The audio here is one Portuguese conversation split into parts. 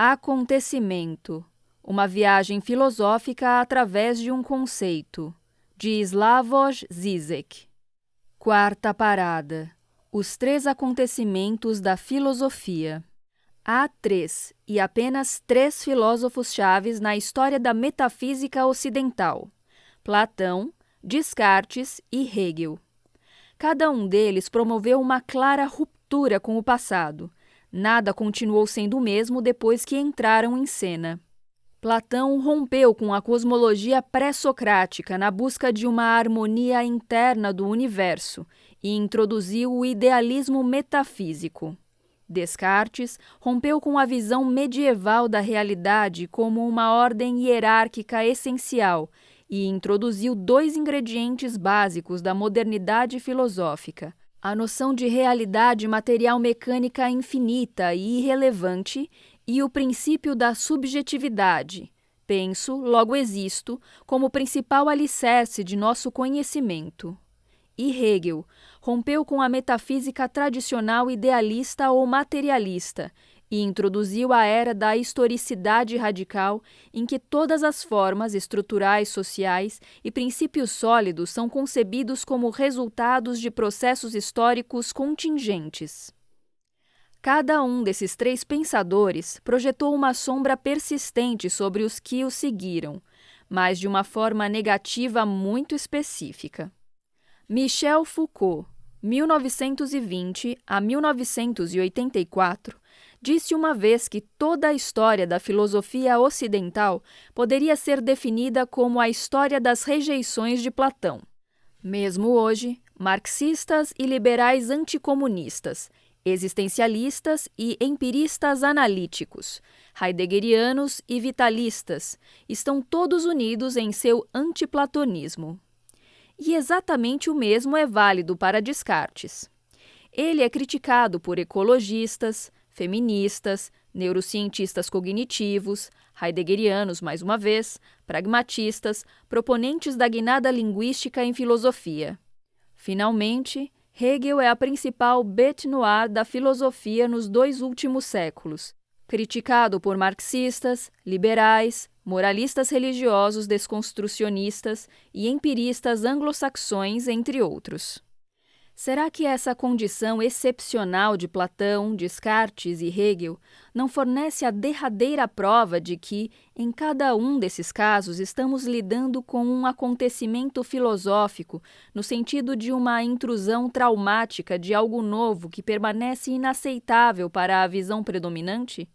Acontecimento. Uma viagem filosófica através de um conceito. De Slavoj Žižek. Quarta parada. Os três acontecimentos da filosofia. Há três, e apenas três filósofos-chaves na história da metafísica ocidental: Platão, Descartes e Hegel. Cada um deles promoveu uma clara ruptura com o passado. Nada continuou sendo o mesmo depois que entraram em cena. Platão rompeu com a cosmologia pré-socrática na busca de uma harmonia interna do universo e introduziu o idealismo metafísico. Descartes rompeu com a visão medieval da realidade como uma ordem hierárquica essencial e introduziu dois ingredientes básicos da modernidade filosófica: a noção de realidade material mecânica infinita e irrelevante e o princípio da subjetividade, penso, logo existo, como principal alicerce de nosso conhecimento. E Hegel rompeu com a metafísica tradicional idealista ou materialista e introduziu a era da historicidade radical, em que todas as formas estruturais sociais e princípios sólidos são concebidos como resultados de processos históricos contingentes. Cada um desses três pensadores projetou uma sombra persistente sobre os que o seguiram, mas de uma forma negativa muito específica. Michel Foucault, 1920 a 1984, disse uma vez que toda a história da filosofia ocidental poderia ser definida como a história das rejeições de Platão. Mesmo hoje, marxistas e liberais anticomunistas, existencialistas e empiristas analíticos, heideggerianos e vitalistas, estão todos unidos em seu antiplatonismo. E exatamente o mesmo é válido para Descartes. Ele é criticado por ecologistas, feministas, neurocientistas cognitivos, heideggerianos, mais uma vez, pragmatistas, proponentes da guinada linguística em filosofia. Finalmente, Hegel é a principal bête noire da filosofia nos 2 últimos séculos, criticado por marxistas, liberais, moralistas religiosos desconstrucionistas e empiristas anglo-saxões, entre outros. Será que essa condição excepcional de Platão, Descartes e Hegel não fornece a derradeira prova de que, em cada um desses casos, estamos lidando com um acontecimento filosófico no sentido de uma intrusão traumática de algo novo que permanece inaceitável para a visão predominante?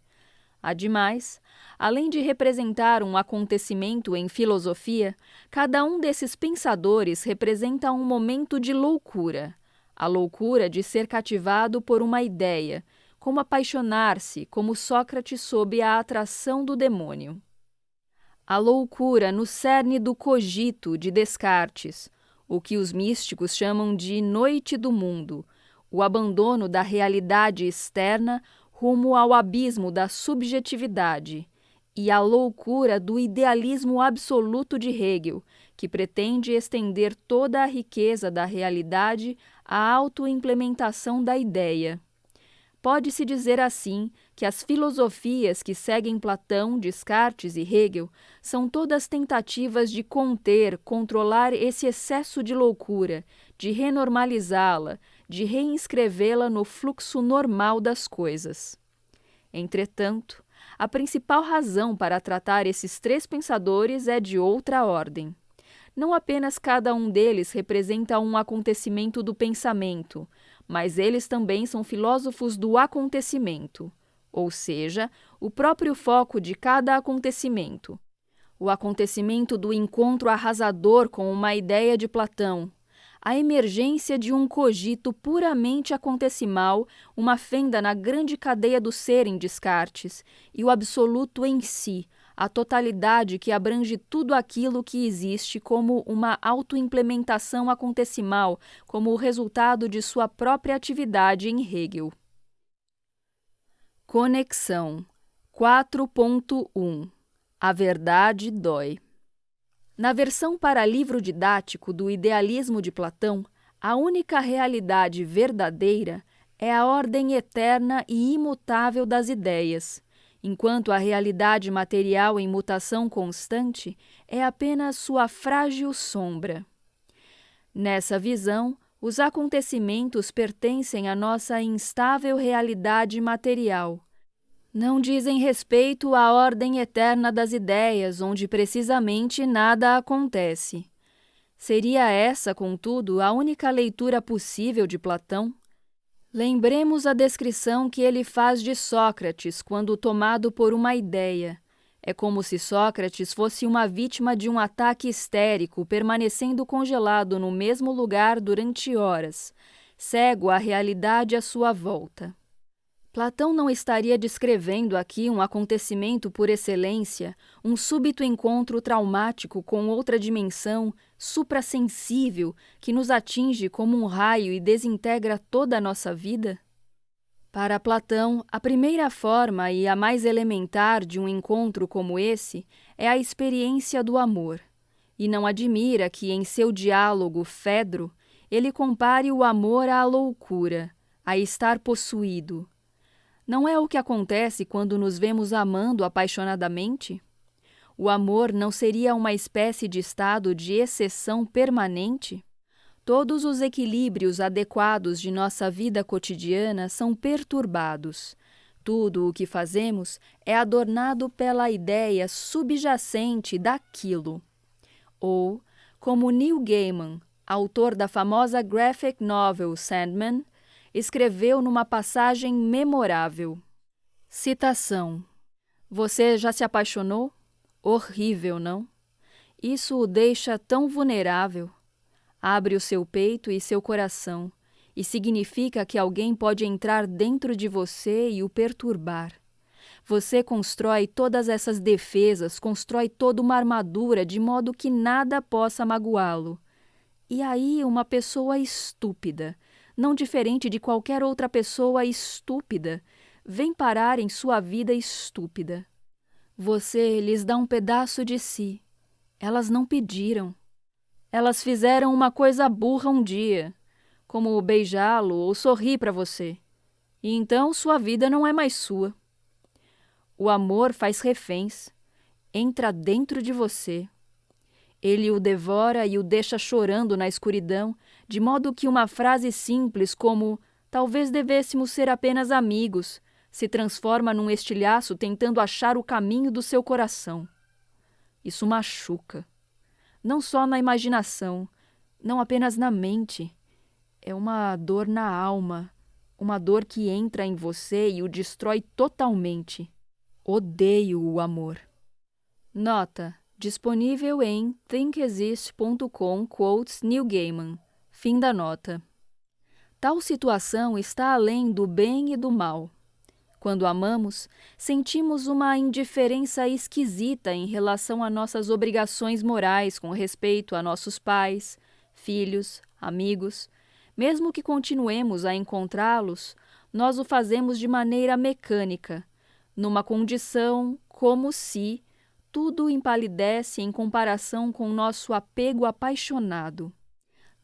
Ademais, além de representar um acontecimento em filosofia, cada um desses pensadores representa um momento de loucura. A loucura de ser cativado por uma ideia, como apaixonar-se, como Sócrates sob a atração do demônio. A loucura no cerne do cogito de Descartes, o que os místicos chamam de noite do mundo, o abandono da realidade externa rumo ao abismo da subjetividade, e a loucura do idealismo absoluto de Hegel, que pretende estender toda a riqueza da realidade à autoimplementação da ideia. Pode-se dizer assim que as filosofias que seguem Platão, Descartes e Hegel são todas tentativas de conter, controlar esse excesso de loucura, de renormalizá-la, de reinscrevê-la no fluxo normal das coisas. Entretanto, a principal razão para tratar esses três pensadores é de outra ordem. Não apenas cada um deles representa um acontecimento do pensamento, mas eles também são filósofos do acontecimento, ou seja, o próprio foco de cada acontecimento. O acontecimento do encontro arrasador com uma ideia de Platão, a emergência de um cogito puramente acontecimal, uma fenda na grande cadeia do ser em Descartes, e o absoluto em si, a totalidade que abrange tudo aquilo que existe como uma autoimplementação acontecimal, como o resultado de sua própria atividade em Hegel. Conexão 4.1 A verdade dói. Na versão para livro didático do Idealismo de Platão, a única realidade verdadeira é a ordem eterna e imutável das ideias, enquanto a realidade material em mutação constante é apenas sua frágil sombra. Nessa visão, os acontecimentos pertencem à nossa instável realidade material. Não dizem respeito à ordem eterna das ideias, onde precisamente nada acontece. Seria essa, contudo, a única leitura possível de Platão? Lembremos a descrição que ele faz de Sócrates quando tomado por uma ideia. É como se Sócrates fosse uma vítima de um ataque histérico, permanecendo congelado no mesmo lugar durante horas, cego à realidade à sua volta. Platão não estaria descrevendo aqui um acontecimento por excelência, um súbito encontro traumático com outra dimensão, suprassensível, que nos atinge como um raio e desintegra toda a nossa vida? Para Platão, a primeira forma e a mais elementar de um encontro como esse é a experiência do amor. E não admira que, em seu diálogo Fedro, ele compare o amor à loucura, a estar possuído. Não é o que acontece quando nos vemos amando apaixonadamente? O amor não seria uma espécie de estado de exceção permanente? Todos os equilíbrios adequados de nossa vida cotidiana são perturbados. Tudo o que fazemos é adornado pela ideia subjacente daquilo. Ou, como Neil Gaiman, autor da famosa graphic novel Sandman, escreveu numa passagem memorável. Citação: "Você já se apaixonou? Horrível, não? Isso o deixa tão vulnerável. Abre o seu peito e seu coração, e significa que alguém pode entrar dentro de você e o perturbar. Você constrói todas essas defesas, constrói toda uma armadura de modo que nada possa magoá-lo. E aí uma pessoa estúpida, não diferente de qualquer outra pessoa estúpida, vem parar em sua vida estúpida. Você lhes dá um pedaço de si. Elas não pediram. Elas fizeram uma coisa burra um dia, como beijá-lo ou sorrir para você. E então sua vida não é mais sua. O amor faz reféns, entra dentro de você. Ele o devora e o deixa chorando na escuridão, de modo que uma frase simples como "talvez devêssemos ser apenas amigos" se transforma num estilhaço tentando achar o caminho do seu coração. Isso machuca. Não só na imaginação, não apenas na mente. É uma dor na alma, uma dor que entra em você e o destrói totalmente. Odeio o amor. Nota: disponível em thinkexist.com quotes Neil Gaiman. Fim da nota. Tal situação está além do bem e do mal. Quando amamos, sentimos uma indiferença esquisita em relação a nossas obrigações morais com respeito a nossos pais, filhos, amigos. Mesmo que continuemos a encontrá-los, nós o fazemos de maneira mecânica, numa condição como se tudo empalidece em comparação com nosso apego apaixonado.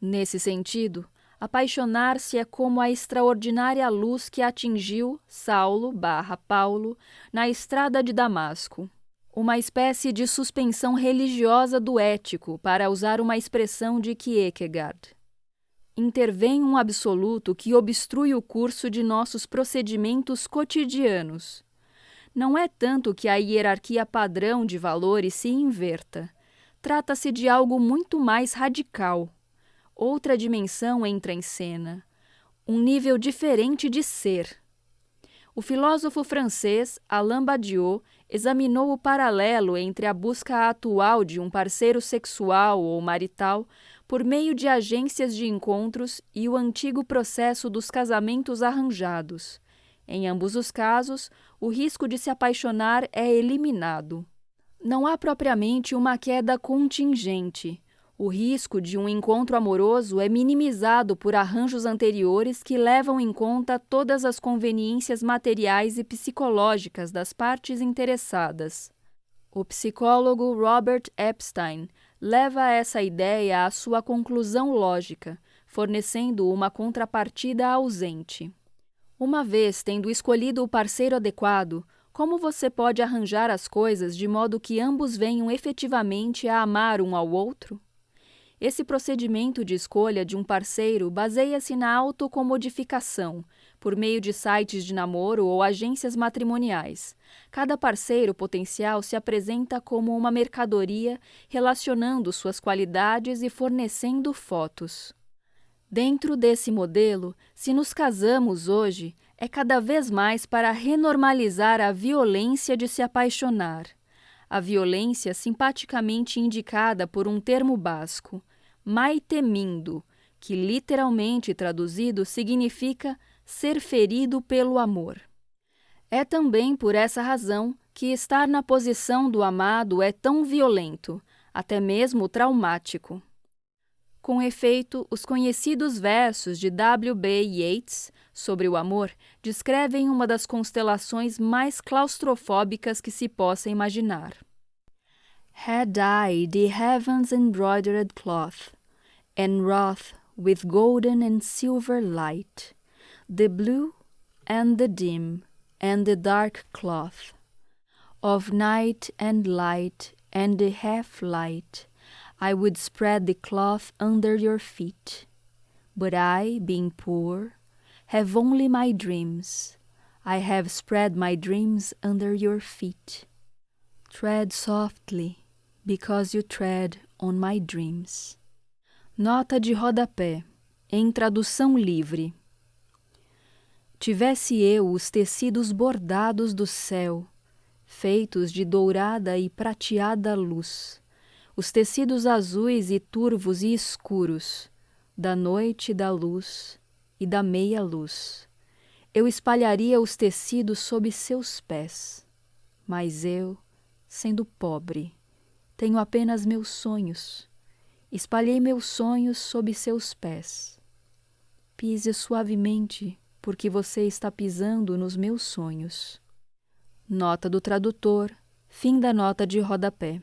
Nesse sentido, apaixonar-se é como a extraordinária luz que atingiu Saulo/Paulo na estrada de Damasco. Uma espécie de suspensão religiosa do ético, para usar uma expressão de Kierkegaard. Intervém um absoluto que obstrui o curso de nossos procedimentos cotidianos. Não é tanto que a hierarquia padrão de valores se inverta. Trata-se de algo muito mais radical. Outra dimensão entra em cena, um nível diferente de ser. O filósofo francês Alain Badiou examinou o paralelo entre a busca atual de um parceiro sexual ou marital por meio de agências de encontros e o antigo processo dos casamentos arranjados. Em ambos os casos, o risco de se apaixonar é eliminado. Não há propriamente uma queda contingente. O risco de um encontro amoroso é minimizado por arranjos anteriores que levam em conta todas as conveniências materiais e psicológicas das partes interessadas. O psicólogo Robert Epstein leva essa ideia à sua conclusão lógica, fornecendo uma contrapartida ausente. Uma vez tendo escolhido o parceiro adequado, Como você pode arranjar as coisas de modo que ambos venham efetivamente a amar um ao outro? Esse procedimento de escolha de um parceiro baseia-se na autocomodificação, por meio de sites de namoro ou agências matrimoniais. Cada parceiro potencial se apresenta como uma mercadoria, relacionando suas qualidades e fornecendo fotos. Dentro desse modelo, se nos casamos hoje, é cada vez mais para renormalizar a violência de se apaixonar. A violência simpaticamente indicada por um termo basco, maitemindo, que literalmente traduzido significa ser ferido pelo amor. É também por essa razão que estar na posição do amado é tão violento, até mesmo traumático. Com efeito, os conhecidos versos de W.B. Yeats sobre o amor descrevem uma das constelações mais claustrofóbicas que se possa imaginar. Had I the heaven's embroidered cloth, and wrought with golden and silver light, the blue and the dim and the dark cloth, of night and light and the half-light, I would spread the cloth under your feet. But I, being poor, have only my dreams. I have spread my dreams under your feet. Tread softly, because you tread on my dreams. Nota de rodapé, em tradução livre. Tivesse eu os tecidos bordados do céu, feitos de dourada e prateada luz, os tecidos azuis e turvos e escuros, da noite e da luz e da meia-luz. Eu espalharia os tecidos sob seus pés, mas eu, sendo pobre, tenho apenas meus sonhos. Espalhei meus sonhos sob seus pés. Pise suavemente, porque você está pisando nos meus sonhos. Nota do tradutor, fim da nota de rodapé.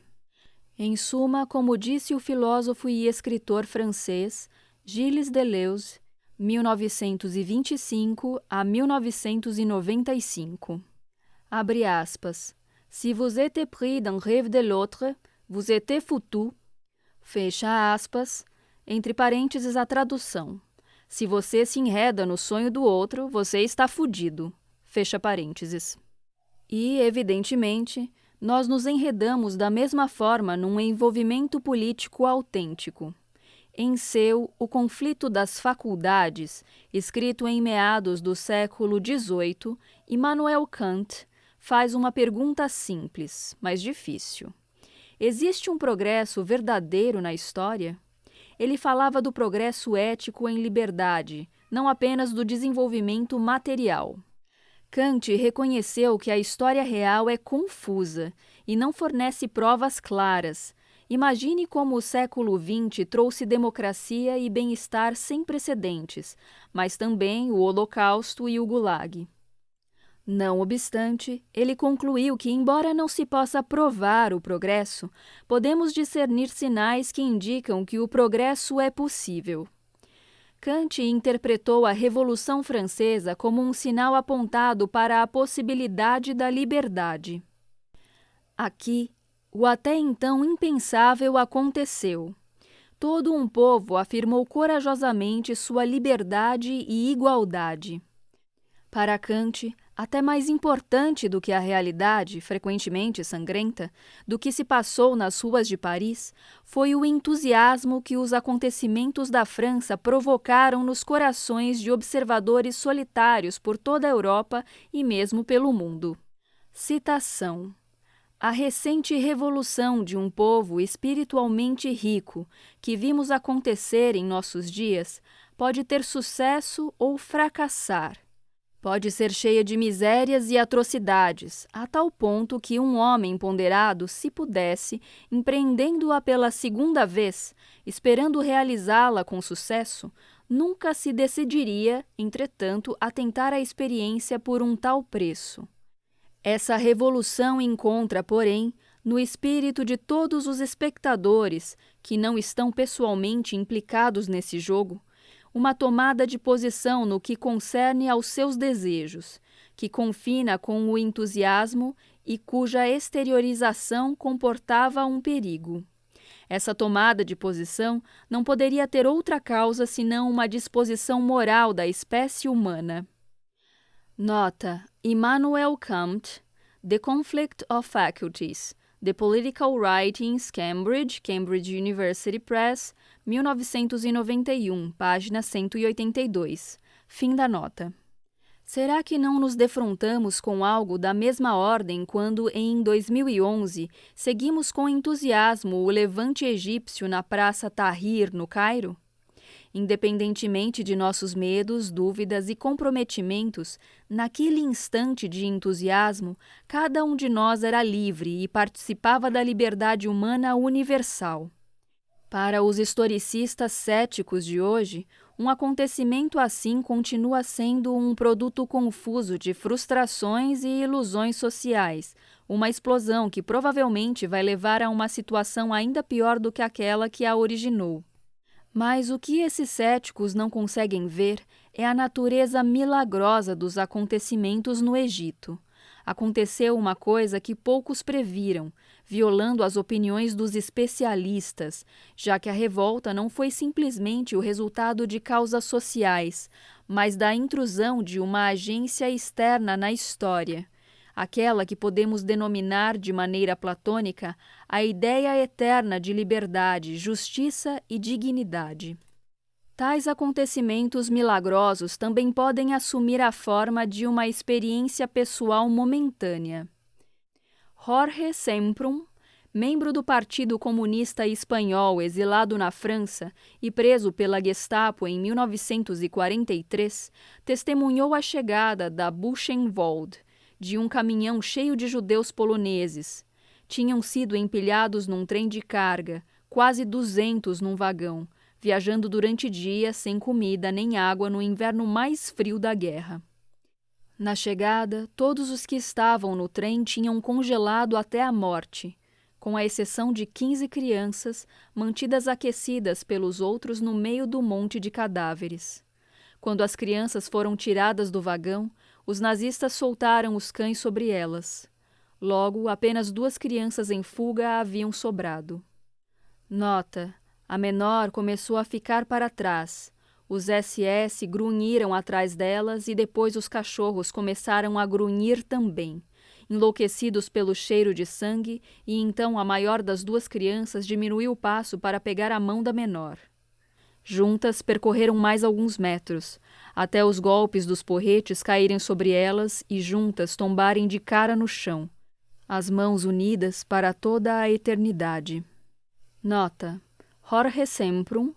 Em suma, como disse o filósofo e escritor francês Gilles Deleuze, 1925 a 1995. Abre aspas. Si vous êtes pris d'un rêve de l'autre, vous êtes foutu. Fecha aspas, entre parênteses a tradução. Se você se enreda no sonho do outro, você está fudido. Fecha parênteses. E, evidentemente, nós nos enredamos da mesma forma num envolvimento político autêntico. Em seu O Conflito das Faculdades, escrito em meados do século XVIII, Immanuel Kant faz uma pergunta simples, mas difícil. Existe um progresso verdadeiro na história? Ele falava do progresso ético em liberdade, não apenas do desenvolvimento material. Kant reconheceu que a história real é confusa e não fornece provas claras. Imagine como o século XX trouxe democracia e bem-estar sem precedentes, mas também o Holocausto e o Gulag. Não obstante, ele concluiu que, embora não se possa provar o progresso, podemos discernir sinais que indicam que o progresso é possível. Kant interpretou a Revolução Francesa como um sinal apontado para a possibilidade da liberdade. Aqui, o até então impensável aconteceu. Todo um povo afirmou corajosamente sua liberdade e igualdade. Para Kant, até mais importante do que a realidade, frequentemente sangrenta, do que se passou nas ruas de Paris, foi o entusiasmo que os acontecimentos da França provocaram nos corações de observadores solitários por toda a Europa e mesmo pelo mundo. Citação. A recente revolução de um povo espiritualmente rico, que vimos acontecer em nossos dias, pode ter sucesso ou fracassar. Pode ser cheia de misérias e atrocidades, a tal ponto que um homem ponderado, se pudesse, empreendendo-a pela segunda vez, esperando realizá-la com sucesso, nunca se decidiria, entretanto, a tentar a experiência por um tal preço. Essa revolução encontra, porém, no espírito de todos os espectadores, que não estão pessoalmente implicados nesse jogo, uma tomada de posição no que concerne aos seus desejos, que confina com o entusiasmo e cuja exteriorização comportava um perigo. Essa tomada de posição não poderia ter outra causa senão uma disposição moral da espécie humana. Nota: Immanuel Kant, The Conflict of Faculties, The Political Writings, Cambridge University Press, 1991, página 182. Fim da nota. Será que não nos defrontamos com algo da mesma ordem quando, em 2011, seguimos com entusiasmo o levante egípcio na Praça Tahrir, no Cairo? Independentemente de nossos medos, dúvidas e comprometimentos, naquele instante de entusiasmo, cada um de nós era livre e participava da liberdade humana universal. Para os historicistas céticos de hoje, um acontecimento assim continua sendo um produto confuso de frustrações e ilusões sociais, uma explosão que provavelmente vai levar a uma situação ainda pior do que aquela que a originou. Mas o que esses céticos não conseguem ver é a natureza milagrosa dos acontecimentos no Egito. Aconteceu uma coisa que poucos previram, violando as opiniões dos especialistas, já que a revolta não foi simplesmente o resultado de causas sociais, mas da intrusão de uma agência externa na história, aquela que podemos denominar de maneira platônica a ideia eterna de liberdade, justiça e dignidade. Tais acontecimentos milagrosos também podem assumir a forma de uma experiência pessoal momentânea. Jorge Semprún, membro do Partido Comunista Espanhol exilado na França e preso pela Gestapo em 1943, testemunhou a chegada da Buchenwald, de um caminhão cheio de judeus poloneses. Tinham sido empilhados num trem de carga, quase 200 num vagão, viajando durante dias sem comida nem água no inverno mais frio da guerra. Na chegada, todos os que estavam no trem tinham congelado até a morte, com a exceção de 15 crianças, mantidas aquecidas pelos outros no meio do monte de cadáveres. Quando as crianças foram tiradas do vagão, os nazistas soltaram os cães sobre elas. Logo, apenas 2 crianças em fuga haviam sobrado. Nota: a menor começou a ficar para trás. Os SS grunhiram atrás delas e depois os cachorros começaram a grunhir também, enlouquecidos pelo cheiro de sangue, e então a maior das 2 crianças diminuiu o passo para pegar a mão da menor. Juntas percorreram mais alguns metros, até os golpes dos porretes caírem sobre elas e juntas tombarem de cara no chão, as mãos unidas para toda a eternidade. Nota: Jorge Semprún,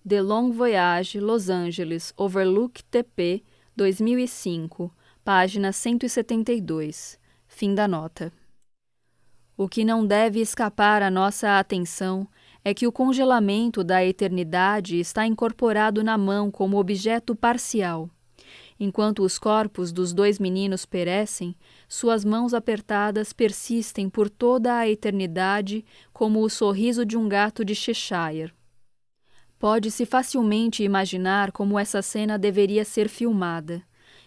The Long Voyage, Los Angeles, Overlook TP, 2005, página 172. Fim da nota. O que não deve escapar à nossa atenção é que o congelamento da eternidade está incorporado na mão como objeto parcial. Enquanto os corpos dos 2 meninos perecem, suas mãos apertadas persistem por toda a eternidade como o sorriso de um gato de Cheshire. Pode-se facilmente imaginar como essa cena deveria ser filmada.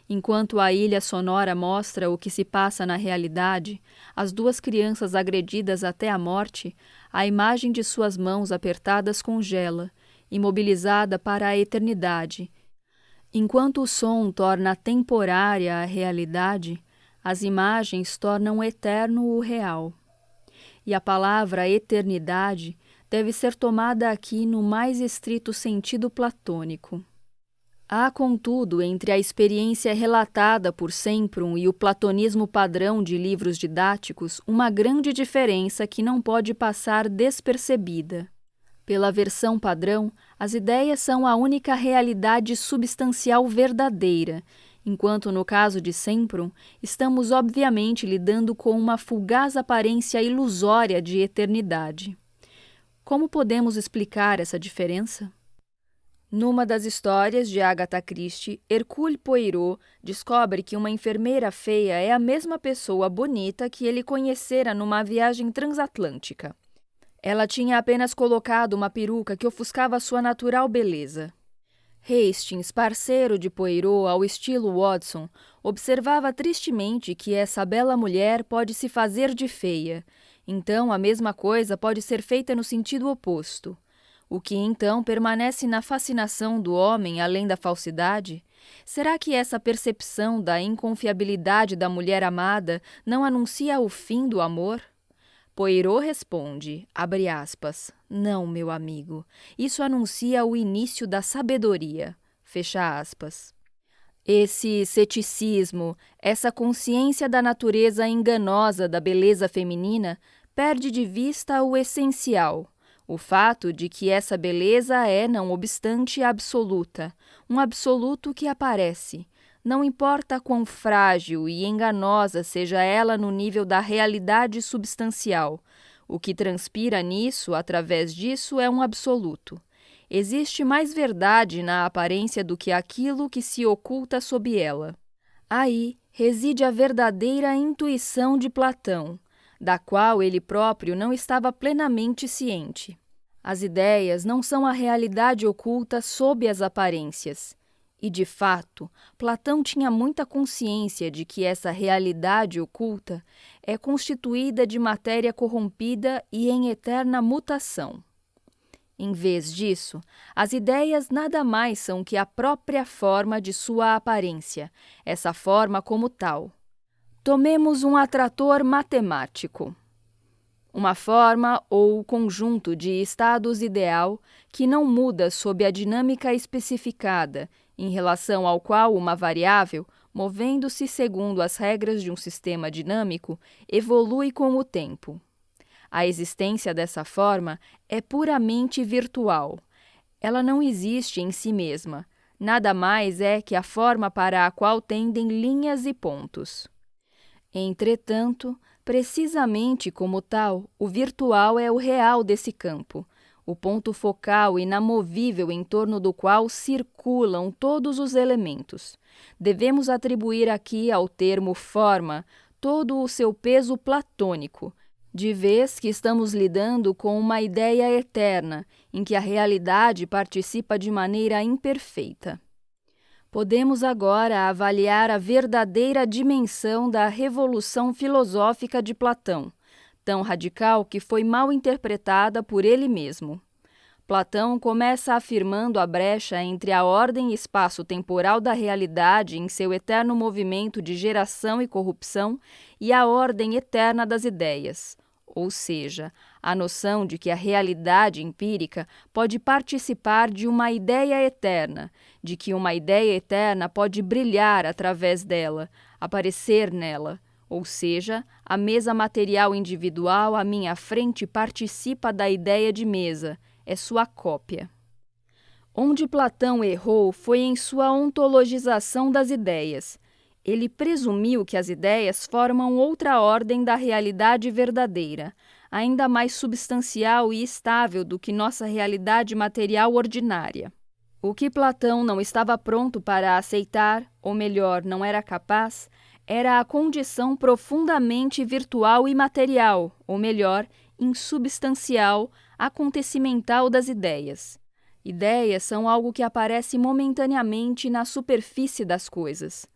Enquanto a ilha sonora mostra o que se passa na realidade, as 2 crianças agredidas até a morte, a imagem de suas mãos apertadas congela, imobilizada para a eternidade. Enquanto o som torna temporária a realidade, as imagens tornam eterno o real. E a palavra eternidade deve ser tomada aqui no mais estrito sentido platônico. Há, contudo, entre a experiência relatada por Semprún e o platonismo padrão de livros didáticos, uma grande diferença que não pode passar despercebida. Pela versão padrão, as ideias são a única realidade substancial verdadeira, enquanto no caso de Semprún, estamos obviamente lidando com uma fugaz aparência ilusória de eternidade. Como podemos explicar essa diferença? Numa das histórias de Agatha Christie, Hercule Poirot descobre que uma enfermeira feia é a mesma pessoa bonita que ele conhecera numa viagem transatlântica. Ela tinha apenas colocado uma peruca que ofuscava sua natural beleza. Hastings, parceiro de Poirot ao estilo Watson, observava tristemente que essa bela mulher pode se fazer de feia. Então, a mesma coisa pode ser feita no sentido oposto. O que então permanece na fascinação do homem além da falsidade? Será que essa percepção da inconfiabilidade da mulher amada não anuncia o fim do amor? Poirot responde, abre aspas, não, meu amigo, isso anuncia o início da sabedoria, fecha aspas. Esse ceticismo, essa consciência da natureza enganosa da beleza feminina, perde de vista o essencial, o fato de que essa beleza é, não obstante, absoluta, um absoluto que aparece. Não importa quão frágil e enganosa seja ela no nível da realidade substancial, o que transpira nisso, através disso, é um absoluto. Existe mais verdade na aparência do que aquilo que se oculta sob ela. Aí reside a verdadeira intuição de Platão, da qual ele próprio não estava plenamente ciente. As ideias não são a realidade oculta sob as aparências. E, de fato, Platão tinha muita consciência de que essa realidade oculta é constituída de matéria corrompida e em eterna mutação. Em vez disso, as ideias nada mais são que a própria forma de sua aparência, essa forma como tal. Tomemos um atrator matemático. Uma forma ou conjunto de estados ideal que não muda sob a dinâmica especificada, em relação ao qual uma variável, movendo-se segundo as regras de um sistema dinâmico, evolui com o tempo. A existência dessa forma é puramente virtual. Ela não existe em si mesma. Nada mais é que a forma para a qual tendem linhas e pontos. Entretanto, precisamente como tal, o virtual é o real desse campo, o ponto focal inamovível em torno do qual circulam todos os elementos. Devemos atribuir aqui ao termo forma todo o seu peso platônico, de vez que estamos lidando com uma ideia eterna, em que a realidade participa de maneira imperfeita. Podemos agora avaliar a verdadeira dimensão da revolução filosófica de Platão, tão radical que foi mal interpretada por ele mesmo. Platão começa afirmando a brecha entre a ordem espaço-temporal da realidade em seu eterno movimento de geração e corrupção e a ordem eterna das ideias, ou seja, a noção de que a realidade empírica pode participar de uma ideia eterna, de que uma ideia eterna pode brilhar através dela, aparecer nela, ou seja, a mesa material individual à minha frente participa da ideia de mesa, é sua cópia. Onde Platão errou foi em sua ontologização das ideias. Ele presumiu que as ideias formam outra ordem da realidade verdadeira, ainda mais substancial e estável do que nossa realidade material ordinária. O que Platão não estava pronto para aceitar, ou melhor, não era capaz, era a condição profundamente virtual e material, ou melhor, insubstancial, acontecimental das ideias. Ideias são algo que aparece momentaneamente na superfície das coisas.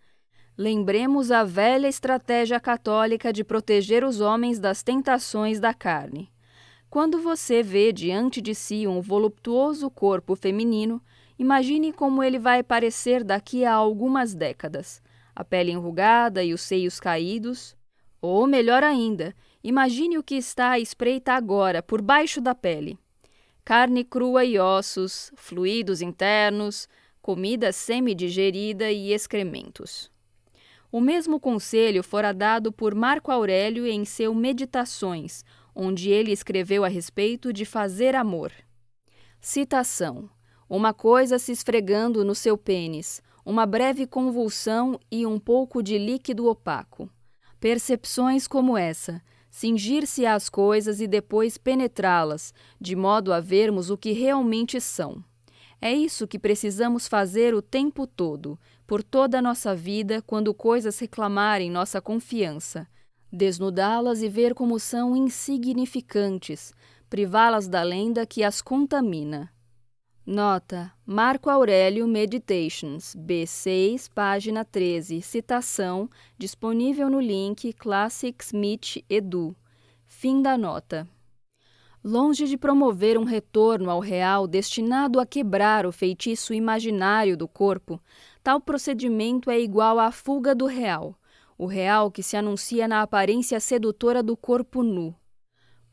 Lembremos a velha estratégia católica de proteger os homens das tentações da carne. Quando você vê diante de si um voluptuoso corpo feminino, imagine como ele vai parecer daqui a algumas décadas. A pele enrugada e os seios caídos. Ou, melhor ainda, imagine o que está à espreita agora, por baixo da pele. Carne crua e ossos, fluidos internos, comida semi-digerida e excrementos. O mesmo conselho fora dado por Marco Aurélio em seu Meditações, onde ele escreveu a respeito de fazer amor. Citação: uma coisa se esfregando no seu pênis, uma breve convulsão e um pouco de líquido opaco. Percepções como essa, cingir-se às coisas e depois penetrá-las, de modo a vermos o que realmente são. É isso que precisamos fazer o tempo todo, por toda a nossa vida, quando coisas reclamarem nossa confiança. Desnudá-las e ver como são insignificantes, privá-las da lenda que as contamina. Nota: Marco Aurélio Meditations, B6, página 13, citação, disponível no link Classics Smith Edu. Fim da nota. Longe de promover um retorno ao real destinado a quebrar o feitiço imaginário do corpo, tal procedimento é igual à fuga do real, o real que se anuncia na aparência sedutora do corpo nu.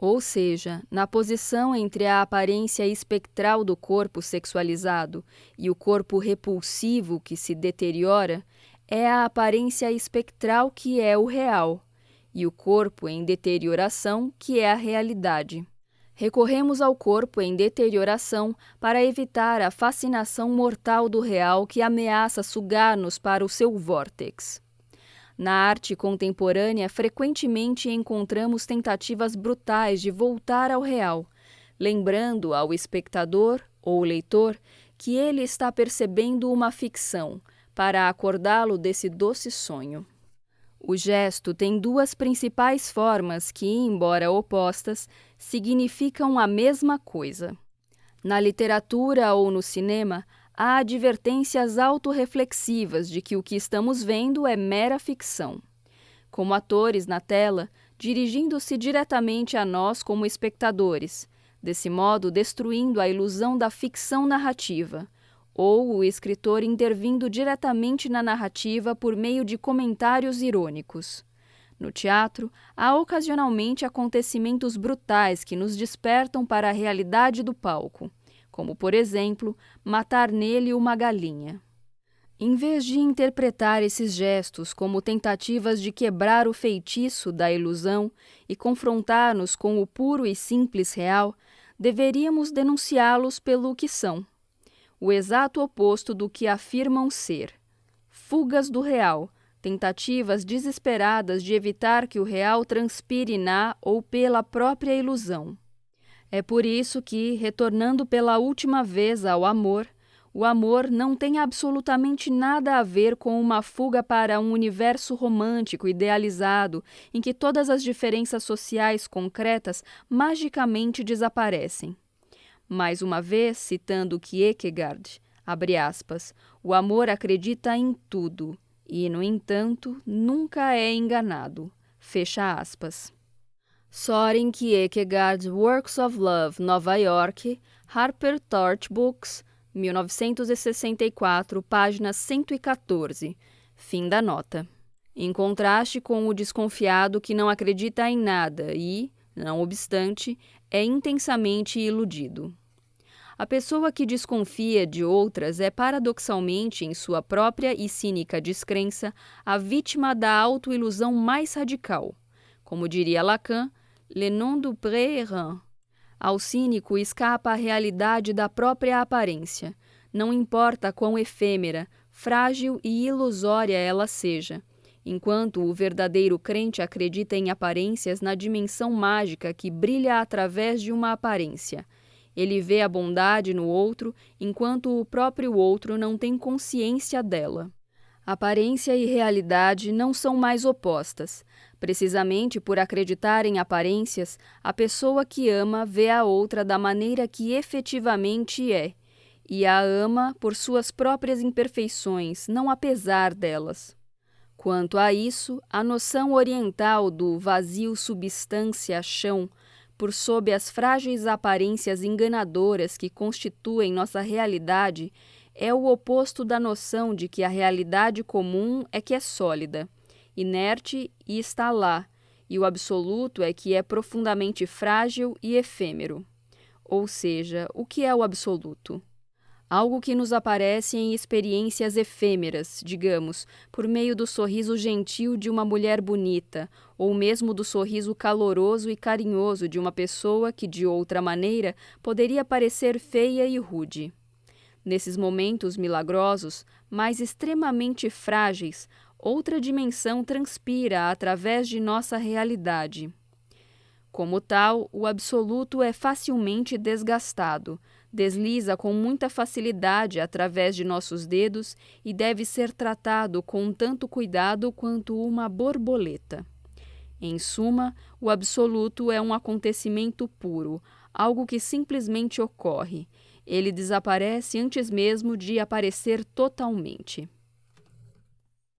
Ou seja, na posição entre a aparência espectral do corpo sexualizado e o corpo repulsivo que se deteriora, é a aparência espectral que é o real, e o corpo em deterioração que é a realidade. Recorremos ao corpo em deterioração para evitar a fascinação mortal do real que ameaça sugar-nos para o seu vórtex. Na arte contemporânea, frequentemente encontramos tentativas brutais de voltar ao real, lembrando ao espectador ou leitor que ele está percebendo uma ficção, para acordá-lo desse doce sonho. O gesto tem duas principais formas que, embora opostas, significam a mesma coisa. Na literatura ou no cinema, há advertências autorreflexivas de que o que estamos vendo é mera ficção. Como atores na tela, dirigindo-se diretamente a nós como espectadores, desse modo destruindo a ilusão da ficção narrativa, ou o escritor intervindo diretamente na narrativa por meio de comentários irônicos. No teatro, há ocasionalmente acontecimentos brutais que nos despertam para a realidade do palco, como, por exemplo, matar nele uma galinha. Em vez de interpretar esses gestos como tentativas de quebrar o feitiço da ilusão e confrontar-nos com o puro e simples real, deveríamos denunciá-los pelo que são. O exato oposto do que afirmam ser. Fugas do real, tentativas desesperadas de evitar que o real transpire na ou pela própria ilusão. É por isso que, retornando pela última vez ao amor, o amor não tem absolutamente nada a ver com uma fuga para um universo romântico idealizado em que todas as diferenças sociais concretas magicamente desaparecem. Mais uma vez, citando Kierkegaard, abre aspas, o amor acredita em tudo e, no entanto, nunca é enganado, fecha aspas. Soren Kierkegaard, Works of Love, Nova York, Harper Torch Books, 1964, página 114, fim da nota. Em contraste com o desconfiado que não acredita em nada e, não obstante, é intensamente iludido. A pessoa que desconfia de outras é paradoxalmente, em sua própria e cínica descrença, a vítima da autoilusão mais radical. Como diria Lacan, le nom du pré errant. Ao cínico escapa a realidade da própria aparência, não importa quão efêmera, frágil e ilusória ela seja, enquanto o verdadeiro crente acredita em aparências na dimensão mágica que brilha através de uma aparência. Ele vê a bondade no outro, enquanto o próprio outro não tem consciência dela. Aparência e realidade não são mais opostas. Precisamente por acreditar em aparências, a pessoa que ama vê a outra da maneira que efetivamente é, e a ama por suas próprias imperfeições, não apesar delas. Quanto a isso, a noção oriental do vazio substância-chão, por sob as frágeis aparências enganadoras que constituem nossa realidade, é o oposto da noção de que a realidade comum é que é sólida, inerte e está lá, e o absoluto é que é profundamente frágil e efêmero. Ou seja, o que é o absoluto? Algo que nos aparece em experiências efêmeras, digamos, por meio do sorriso gentil de uma mulher bonita, ou mesmo do sorriso caloroso e carinhoso de uma pessoa que, de outra maneira, poderia parecer feia e rude. Nesses momentos milagrosos, mas extremamente frágeis, outra dimensão transpira através de nossa realidade. Como tal, o absoluto é facilmente desgastado, desliza com muita facilidade através de nossos dedos e deve ser tratado com tanto cuidado quanto uma borboleta. Em suma, o absoluto é um acontecimento puro, algo que simplesmente ocorre, Ele desaparece antes mesmo de aparecer totalmente.